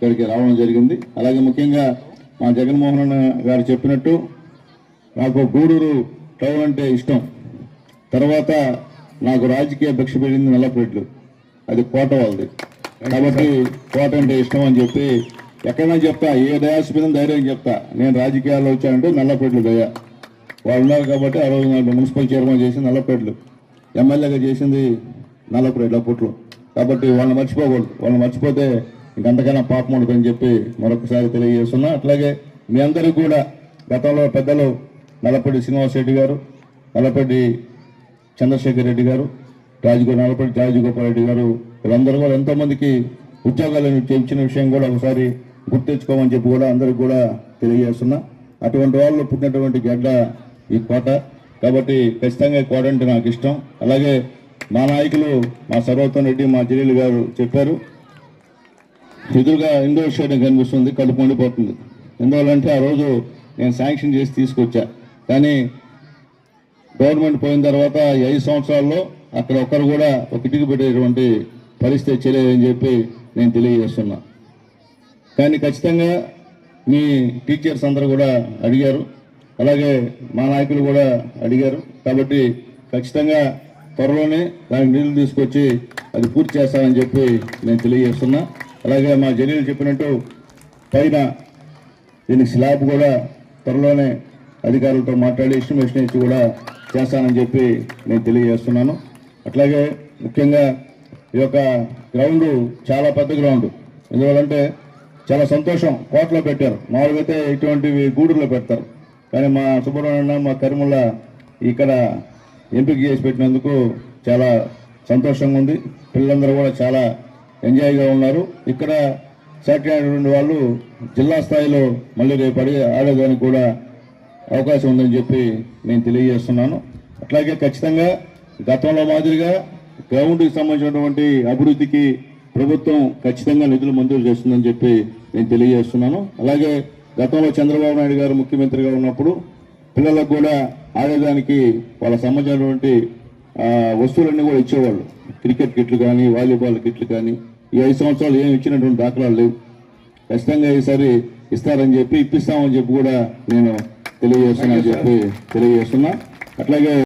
ఇక్కడికి రావడం జరిగింది. అలాగే ముఖ్యంగా మా జగన్మోహన్ గారు చెప్పినట్టు నాకు గూడూరు టౌన్ అంటే ఇష్టం. తర్వాత నాకు రాజకీయ భిక్ష పెట్టింది నల్లపరెడ్లు, అది కోట వాళ్ళది కాబట్టి కోట అంటే ఇష్టం అని చెప్పి ఎక్కడైనా చెప్తా, ఏ దయాస్పదం ధైర్యం చెప్తా. నేను రాజకీయాల్లో వచ్చానంటే నల్లపరెడ్లు దయ వాళ్ళు ఉన్నారు కాబట్టి ఆ రోజు నాకు మున్సిపల్ చైర్మన్ చేసింది నల్లపరెడ్లు, ఎమ్మెల్యేగా చేసింది నల్లపరెడ్లు అప్పట్లో. కాబట్టి వాళ్ళని మర్చిపోకూడదు, వాళ్ళని మర్చిపోతే ఇంకంతకైనా పాపం ఉండదని చెప్పి మరొకసారి తెలియజేస్తున్నా. అట్లాగే మీ అందరికీ కూడా గతంలో పెద్దలు నల్లపరెడ్డి శ్రీనివాసరెడ్డి గారు, నల్లపరెడ్డి చంద్రశేఖర్ రెడ్డి గారు, నల్లపరెడ్డి రాజగోపాల్ రెడ్డి గారు, వీళ్ళందరూ కూడా ఎంతోమందికి ఉద్యోగాలను ఇచ్చిన విషయం కూడా ఒకసారి గుర్తించుకోమని చెప్పి కూడా అందరికి కూడా తెలియజేస్తున్నా. అటువంటి వాళ్ళు పుట్టినటువంటి గడ్డ ఈ కోట కాబట్టి ఖచ్చితంగా ఈ కోట అంటే నాకు ఇష్టం. అలాగే మా నాయకులు మా సర్వోత్తమ్ రెడ్డి, మా జలీల్ గారు చెప్పారు, ఎదురుగా ఇండోర్ స్టేడియం కనిపిస్తుంది, కడుపు మండిపోతుంది. ఎందువల్లంటే ఆ రోజు నేను శాంక్షన్ చేసి తీసుకొచ్చా, కానీ గవర్నమెంట్ పోయిన తర్వాత 5 సంవత్సరాల్లో అక్కడ ఒక్కరు కూడా ఒక ఇటుకు పెట్టేటువంటి పరిస్థితి చేయలేదని చెప్పి నేను తెలియజేస్తున్నా. కానీ ఖచ్చితంగా మీ టీచర్స్ అందరూ కూడా అడిగారు, అలాగే మా నాయకులు కూడా అడిగారు. కాబట్టి ఖచ్చితంగా త్వరలోనే దానికి నీళ్లు తీసుకొచ్చి అది పూర్తి చేస్తానని చెప్పి నేను తెలియజేస్తున్నా. అలాగే మా జలీలు చెప్పినట్టు పైన దీనికి స్లాబ్ కూడా త్వరలోనే అధికారులతో మాట్లాడి ఎస్టిమేషన్ ఇచ్చి కూడా చేస్తానని చెప్పి నేను తెలియజేస్తున్నాను. అట్లాగే ముఖ్యంగా ఈ యొక్క గ్రౌండ్ చాలా పెద్ద గ్రౌండ్, ఎందువల్లంటే చాలా సంతోషం. కోటలో పెట్టారు, మామూలుగా అయితే ఇటువంటివి గూడూరులో పెడతారు, కానీ మా సుబ్రహ్మణ్యం మా కరిముల్లా ఇక్కడ ఎంపిక చేసి పెట్టినందుకు చాలా సంతోషంగా ఉంది. పిల్లలందరూ కూడా చాలా ఎంజాయ్గా ఉన్నారు. ఇక్కడ సెలెక్ట్ అయినటువంటి వాళ్ళు జిల్లా స్థాయిలో మళ్ళీ రేపు ఆడేదానికి కూడా అవకాశం ఉందని చెప్పి నేను తెలియజేస్తున్నాను. అట్లాగే ఖచ్చితంగా గతంలో మాదిరిగా గ్రౌండ్కి సంబంధించినటువంటి అభివృద్ధికి ప్రభుత్వం ఖచ్చితంగా నిధులు మంజూరు చేస్తుందని చెప్పి నేను తెలియజేస్తున్నాను. అలాగే గతంలో చంద్రబాబు నాయుడు గారు ముఖ్యమంత్రిగా ఉన్నప్పుడు పిల్లలకు కూడా ఆడేదానికి వాళ్ళ సంబంధించినటువంటి వస్తువులన్నీ కూడా ఇచ్చేవాళ్ళు, క్రికెట్ కిట్లు కానీ వాలీబాల్ కిట్లు కానీ. ఈ 5 సంవత్సరాలు ఏమి ఇచ్చినటువంటి దాఖలాలు లేవు. ఖచ్చితంగా ఈసారి ఇస్తారని చెప్పి, ఇప్పిస్తామని చెప్పి కూడా నేను తెలియజేస్తున్నా. అట్లాగే